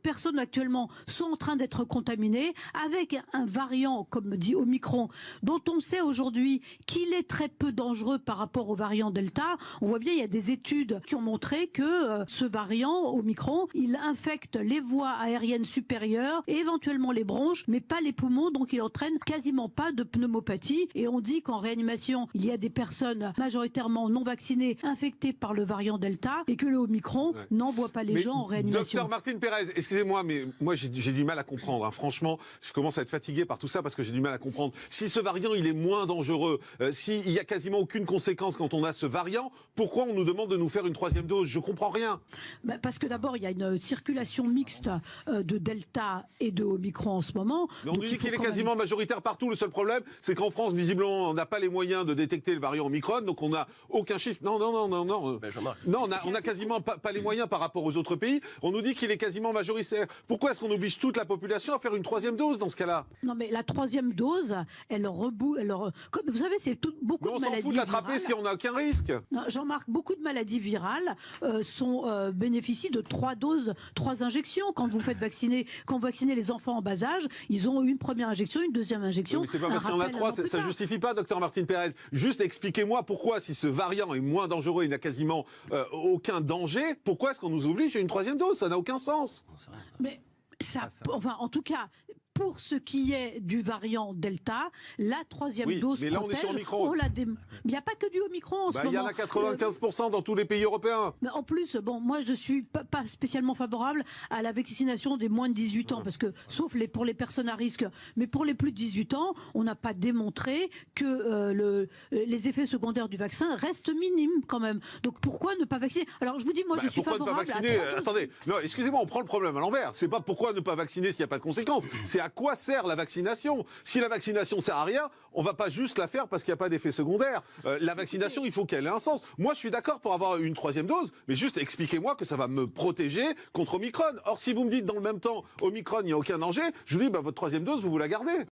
personnes actuellement sont en train d'être contaminées avec un variant, comme dit Omicron, dont on sait aujourd'hui qu'il est très peu dangereux par rapport au variant Delta. On voit bien, il y a des études qui ont montré que ce variant Omicron, il infecte les voies aériennes supérieures et éventuellement les bronches, mais pas les poumons, donc il entraîne quasiment pas de pneumopathie. Et on dit qu'en réanimation, il y a des personnes majoritairement non vaccinées infectées par le variant Delta et que le Omicron n'envoie pas les gens en réanimation. Docteur Martine Pérez, excusez-moi, mais moi j'ai du mal à comprendre. Hein. Franchement, je commence à être fatigué par tout ça parce que j'ai du mal à comprendre. Si ce variant il est moins dangereux, s'il y a quasiment aucune conséquence quand on a ce variant, pourquoi on nous demande de nous faire une troisième dose? Je comprends rien. Parce que d'abord il y a une circulation mixte de Delta et de Omicron en ce moment. Mais on nous dit qu'il est quasiment majoritaire partout. Le seul problème, c'est qu'en France, visiblement, on n'a pas les moyens de détecter le variant Omicron, donc on n'a aucun chiffre. Non. Non, on n'a quasiment pas les moyens par rapport aux autres pays. On nous dit qu'il est quasiment majoritaire. Pourquoi est-ce qu'on oblige toute la population à faire une troisième dose dans ce cas-là? Non, mais la troisième dose, elle reboot. Comme vous savez, c'est beaucoup de maladies. On s'en fout de l'attraper si on n'a aucun risque. Jean-Marc, beaucoup de maladies virales bénéficient de 3 doses, 3 injections. Quand vous vaccinez les enfants en bas âge, ils ont une première injection, une deuxième injection. Oui, mais c'est pas parce qu'il y en a 3, ça justifie pas, docteur Martine Pérez. Juste expliquez-moi pourquoi, si ce variant est moins dangereux, il n'a quasiment aucun danger, pourquoi est-ce qu'on nous oblige à une troisième dose? Ça n'a aucun sens. Mais enfin, en tout cas, pour ce qui est du variant Delta, la troisième dose mais là, protège. On est sur Omicron. Il n'y a pas que du Omicron en ce moment. Il y en a 95% dans tous les pays européens. Mais en plus, moi je suis pas spécialement favorable à la vaccination des moins de 18 ans, parce que, sauf pour les personnes à risque, mais pour les plus de 18 ans, on n'a pas démontré que les effets secondaires du vaccin restent minimes quand même. Donc pourquoi ne pas vacciner? Alors je vous dis, moi je suis favorable à 3 doses. Attendez, non, excusez-moi, on prend le problème à l'envers. C'est pas pourquoi ne pas vacciner s'il n'y a pas de conséquences. C'est à quoi sert la vaccination? Si la vaccination sert à rien, on va pas juste la faire parce qu'il n'y a pas d'effet secondaire. La vaccination, il faut qu'elle ait un sens. Moi, je suis d'accord pour avoir une troisième dose, mais juste expliquez-moi que ça va me protéger contre Omicron. Or, si vous me dites dans le même temps, Omicron, il n'y a aucun danger, je vous dis, votre troisième dose, vous la gardez.